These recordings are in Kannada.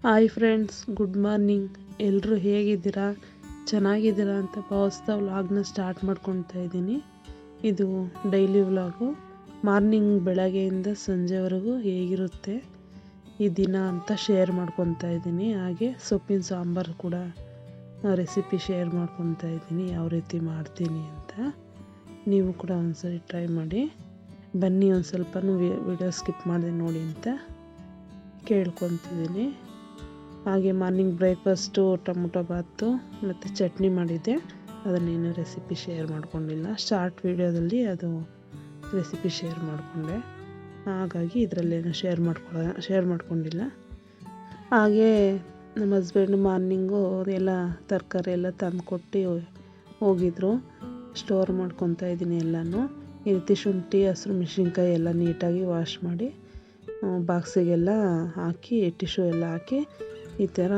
Hi friends, good morning. ಎಲ್ಲರೂ ಹೇಗಿದ್ದೀರಾ? ಚೆನ್ನಾಗಿದ್ದೀರಾ ಅಂತ ಭಾವಿಸ್ತಾ ವ್ಲಾಗ್ನ ಸ್ಟಾರ್ಟ್ ಮಾಡ್ಕೊತಾ ಇದ್ದೀನಿ. ಇದು ಡೈಲಿ ವ್ಲಾಗು. ಮಾರ್ನಿಂಗ್ ಬೆಳಗ್ಗೆಯಿಂದ ಸಂಜೆವರೆಗೂ ಹೇಗಿರುತ್ತೆ ಈ ದಿನ ಅಂತ ಶೇರ್ ಮಾಡ್ಕೊತಾ ಇದ್ದೀನಿ. ಹಾಗೆ ಸೊಪ್ಪಿನ ಸಾಂಬಾರು ಕೂಡ ರೆಸಿಪಿ ಶೇರ್ ಮಾಡ್ಕೊತಾ ಇದ್ದೀನಿ, ಯಾವ ರೀತಿ ಮಾಡ್ತೀನಿ ಅಂತ. ನೀವು ಕೂಡ ಒಂದ್ಸರಿ ಟ್ರೈ ಮಾಡಿ. ಬನ್ನಿ, ಒಂದು ಸ್ವಲ್ಪನೂ ವಿಡಿಯೋ ಸ್ಕಿಪ್ ಮಾಡಿದೆ ನೋಡಿ ಅಂತ ಕೇಳ್ಕೊತಿದ್ದೀನಿ. ಹಾಗೆ ಮಾರ್ನಿಂಗ್ ಬ್ರೇಕ್ಫಾಸ್ಟು ಟೊಮೊಟೊ ಬಾತು ಮತ್ತು ಚಟ್ನಿ ಮಾಡಿದ್ದೆ. ಅದನ್ನೇನು ರೆಸಿಪಿ ಶೇರ್ ಮಾಡ್ಕೊಂಡಿಲ್ಲ. ಶಾರ್ಟ್ ವೀಡಿಯೋದಲ್ಲಿ ಅದು ರೆಸಿಪಿ ಶೇರ್ ಮಾಡಿಕೊಂಡೆ, ಹಾಗಾಗಿ ಇದರಲ್ಲೇನು ಶೇರ್ ಮಾಡ್ಕೊಂಡಿಲ್ಲ. ಹಾಗೆ ನಮ್ಮ ಹಸ್ಬೆಂಡ್ ಮಾರ್ನಿಂಗು ಎಲ್ಲ ತರಕಾರಿ ಎಲ್ಲ ತಂದುಕೊಟ್ಟು ಹೋಗಿದ್ರು. ಸ್ಟೋರ್ ಮಾಡ್ಕೊತಾ ಇದ್ದೀನಿ ಎಲ್ಲನೂ. ಈ ರೀತಿ ಶುಂಠಿ, ಹಸಿರು ಮೆಣಸಿನ್ಕಾಯಿ ಎಲ್ಲ ನೀಟಾಗಿ ವಾಶ್ ಮಾಡಿ ಬಾಕ್ಸಿಗೆಲ್ಲ ಹಾಕಿ, ಟಿಶ್ಯೂ ಎಲ್ಲ ಹಾಕಿ ಈ ಥರ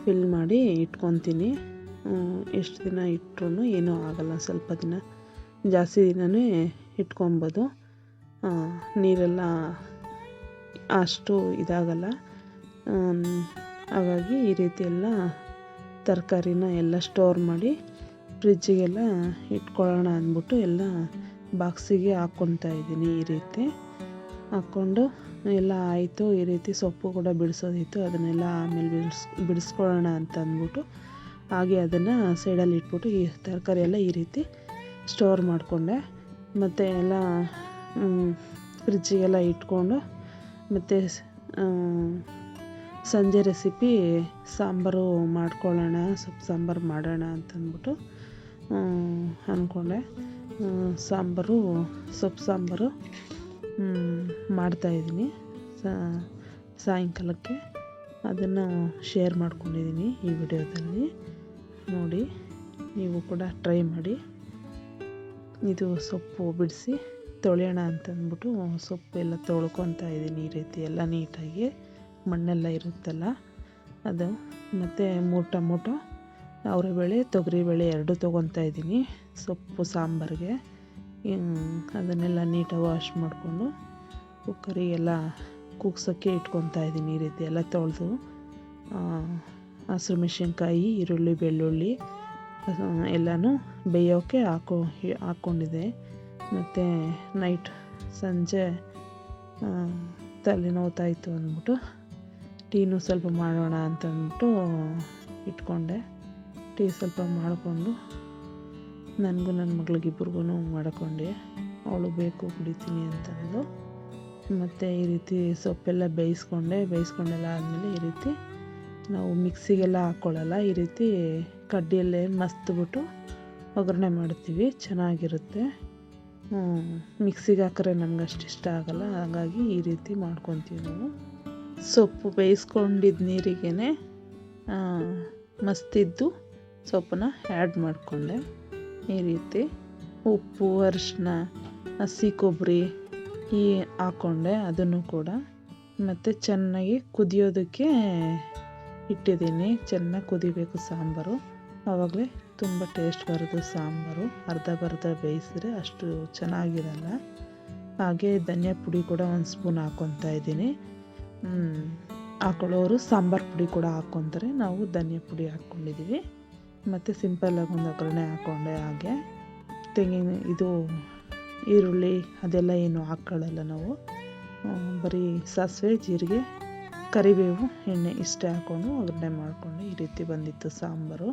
ಫಿಲ್ ಮಾಡಿ ಇಟ್ಕೊತೀನಿ. ಎಷ್ಟು ದಿನ ಇಟ್ಟರೂ ಏನೂ ಆಗೋಲ್ಲ. ಸ್ವಲ್ಪ ದಿನ, ಜಾಸ್ತಿ ದಿನವೇ ಇಟ್ಕೊಬೋದು. ನೀರೆಲ್ಲ ಅಷ್ಟು ಇದಾಗಲ್ಲ. ಹಾಗಾಗಿ ಈ ರೀತಿ ಎಲ್ಲ ತರಕಾರಿನ ಎಲ್ಲ ಸ್ಟೋರ್ ಮಾಡಿ ಫ್ರಿಜ್ಜಿಗೆಲ್ಲ ಇಟ್ಕೊಳ್ಳೋಣ ಅಂದ್ಬಿಟ್ಟು ಎಲ್ಲ ಬಾಕ್ಸಿಗೆ ಹಾಕ್ಕೊತಾ ಇದ್ದೀನಿ. ಈ ರೀತಿ ಹಾಕ್ಕೊಂಡು ಎಲ್ಲ ಆಯಿತು. ಈ ರೀತಿ ಸೊಪ್ಪು ಕೂಡ ಬಿಡಿಸೋದಿತ್ತು, ಅದನ್ನೆಲ್ಲ ಆಮೇಲೆ ಬಿಡಿಸ್ಕೊಳ್ಳೋಣ ಅಂತ ಅಂದ್ಬಿಟ್ಟು ಹಾಗೆ ಅದನ್ನು ಸೈಡಲ್ಲಿ ಇಟ್ಬಿಟ್ಟು ಈ ತರಕಾರಿ ಎಲ್ಲ ಈ ರೀತಿ ಸ್ಟೋರ್ ಮಾಡಿಕೊಂಡೆ. ಮತ್ತು ಎಲ್ಲ ಫ್ರಿಜ್ಜಿಗೆಲ್ಲ ಇಟ್ಕೊಂಡು, ಮತ್ತು ಸಂಜೆ ರೆಸಿಪಿ ಸಾಂಬಾರು ಮಾಡ್ಕೊಳ್ಳೋಣ, ಸೊಪ್ಪು ಸಾಂಬಾರು ಮಾಡೋಣ ಅಂತಂದ್ಬಿಟ್ಟು ಅಂದ್ಕೊಂಡೆ. ಸೊಪ್ಪು ಸಾಂಬಾರು ಮಾಡ್ತಾಯಿದ್ದೀನಿ ಸಾಯಂಕಾಲಕ್ಕೆ. ಅದನ್ನು ಶೇರ್ ಮಾಡ್ಕೊಂಡಿದ್ದೀನಿ ಈ ವಿಡಿಯೋದಲ್ಲಿ. ನೋಡಿ, ನೀವು ಕೂಡ ಟ್ರೈ ಮಾಡಿ. ಇದು ಸೊಪ್ಪು ಬಿಡಿಸಿ ತೊಳೆಯೋಣ ಅಂತಂದ್ಬಿಟ್ಟು ಸೊಪ್ಪು ಎಲ್ಲ ತೊಳ್ಕೊತಾ ಇದ್ದೀನಿ. ಈ ರೀತಿ ಎಲ್ಲ ನೀಟಾಗಿ, ಮಣ್ಣೆಲ್ಲ ಇರುತ್ತಲ್ಲ ಅದು. ಮತ್ತು 3 ಟೊಮೊಟೊ, ಅವರೆಬೇಳೆ, ತೊಗರಿಬೇಳೆ 2 ತೊಗೊತಾ ಇದ್ದೀನಿ ಸೊಪ್ಪು ಸಾಂಬಾರಿಗೆ. ಅದನ್ನೆಲ್ಲ ನೀಟಾಗಿ ವಾಶ್ ಮಾಡಿಕೊಂಡು ಕುಕ್ಕರಿಗೆಲ್ಲ ಕೂಗ್ಸೋಕ್ಕೆ ಇಟ್ಕೊತಾ ಇದ್ದೀನಿ. ಈ ರೀತಿ ಎಲ್ಲ ತೊಳೆದು ಹಸಿರು ಮೆಣಸಿನ್ಕಾಯಿ, ಈರುಳ್ಳಿ, ಬೆಳ್ಳುಳ್ಳಿ ಎಲ್ಲನೂ ಬೇಯೋಕ್ಕೆ ಹಾಕ್ಕೊಂಡಿದ್ದೆ. ಮತ್ತು ಸಂಜೆ ತಲೆ ನೋವ್ತಾಯಿತ್ತು ಅಂದ್ಬಿಟ್ಟು ಟೀನೂ ಸ್ವಲ್ಪ ಮಾಡೋಣ ಅಂತಂದ್ಬಿಟ್ಟು ಇಟ್ಕೊಂಡೆ. ಟೀ ಸ್ವಲ್ಪ ಮಾಡಿಕೊಂಡು ನನಗೂ ನನ್ನ ಮಗಳಿಗಿಬ್ರಿಗೂ ಮಾಡಿಕೊಂಡೆ. ಅವಳು ಬೇಕು ಕುಡಿತೀನಿ ಅಂತಂದು. ಮತ್ತು ಈ ರೀತಿ ಸೊಪ್ಪೆಲ್ಲ ಬೇಯಿಸ್ಕೊಂಡೆಲ್ಲ ಆದಮೇಲೆ ಈ ರೀತಿ ನಾವು ಮಿಕ್ಸಿಗೆಲ್ಲ ಹಾಕ್ಕೊಳ್ಳಲ್ಲ. ಈ ರೀತಿ ಕಡ್ಡಿಯಲ್ಲೇ ಮಸ್ತ್ಬಿಟ್ಟು ಒಗ್ಗರಣೆ ಮಾಡ್ತೀವಿ, ಚೆನ್ನಾಗಿರುತ್ತೆ. ಮಿಕ್ಸಿಗೆ ಹಾಕಿದ್ರೆ ನಮ್ಗೆ ಅಷ್ಟು ಇಷ್ಟ ಆಗೋಲ್ಲ, ಹಾಗಾಗಿ ಈ ರೀತಿ ಮಾಡ್ಕೊತೀವಿ ನಾವು. ಸೊಪ್ಪು ಬೇಯಿಸ್ಕೊಂಡಿದ್ದ ನೀರಿಗೇ ಮಸ್ತಿದ್ದು ಸೊಪ್ಪನ್ನ ಆ್ಯಡ್ ಮಾಡಿಕೊಂಡೆ. ಈ ರೀತಿ ಉಪ್ಪು, ಅರಿಶಿನ, ಹಸಿ ಕೊಬ್ಬರಿ ಹಾಕ್ಕೊಂಡೆ, ಅದನ್ನು ಕೂಡ. ಮತ್ತು ಚೆನ್ನಾಗಿ ಕುದಿಯೋದಕ್ಕೆ ಇಟ್ಟಿದ್ದೀನಿ. ಚೆನ್ನಾಗಿ ಕುದಿಬೇಕು ಸಾಂಬಾರು, ಆವಾಗಲೇ ತುಂಬ ಟೇಸ್ಟ್ ಬರೋದು ಸಾಂಬಾರು. ಅರ್ಧ ಬೇಯಿಸಿದ್ರೆ ಅಷ್ಟು ಚೆನ್ನಾಗಿರಲ್ಲ. ಹಾಗೆ ಧನಿಯಾ ಪುಡಿ ಕೂಡ 1 ಸ್ಪೂನ್ ಹಾಕ್ಕೊತಾ ಇದ್ದೀನಿ. ಹಾಕೊಳ್ಳೋರು ಸಾಂಬಾರು ಪುಡಿ ಕೂಡ ಹಾಕ್ಕೊತಾರೆ, ನಾವು ಧನಿಯಾ ಪುಡಿ ಹಾಕ್ಕೊಂಡಿದ್ದೀವಿ. ಮತ್ತು ಸಿಂಪಲ್ಲಾಗಿ ಒಂದು ಒಗ್ಗರಣೆ ಹಾಕ್ಕೊಂಡೆ. ಹಾಗೆ ಇದು ಈರುಳ್ಳಿ ಅದೆಲ್ಲ ಏನು ಹಾಕ್ಕೊಳ್ಳಲ್ಲ ನಾವು. ಬರೀ ಸಾಸಿವೆ, ಜೀರಿಗೆ, ಕರಿಬೇವು, ಎಣ್ಣೆ ಇಷ್ಟೇ ಹಾಕ್ಕೊಂಡು ಒಗ್ಗರಣೆ ಮಾಡಿಕೊಂಡು ಈ ರೀತಿ ಬಂದಿತ್ತು ಸಾಂಬಾರು.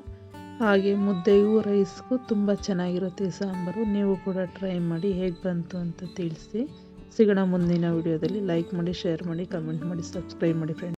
ಹಾಗೆ ಮುದ್ದೆಗೂ ರೈಸ್ಗೂ ತುಂಬ ಚೆನ್ನಾಗಿರುತ್ತೆ ಈ ಸಾಂಬಾರು. ನೀವು ಕೂಡ ಟ್ರೈ ಮಾಡಿ, ಹೇಗೆ ಬಂತು ಅಂತ ತಿಳಿಸಿ. ಸಿಗೋಣ ಮುಂದಿನ ವಿಡಿಯೋದಲ್ಲಿ. ಲೈಕ್ ಮಾಡಿ, ಶೇರ್ ಮಾಡಿ, ಕಮೆಂಟ್ ಮಾಡಿ, ಸಬ್ಸ್ಕ್ರೈಬ್ ಮಾಡಿ ಫ್ರೆಂಡ್ಸ್.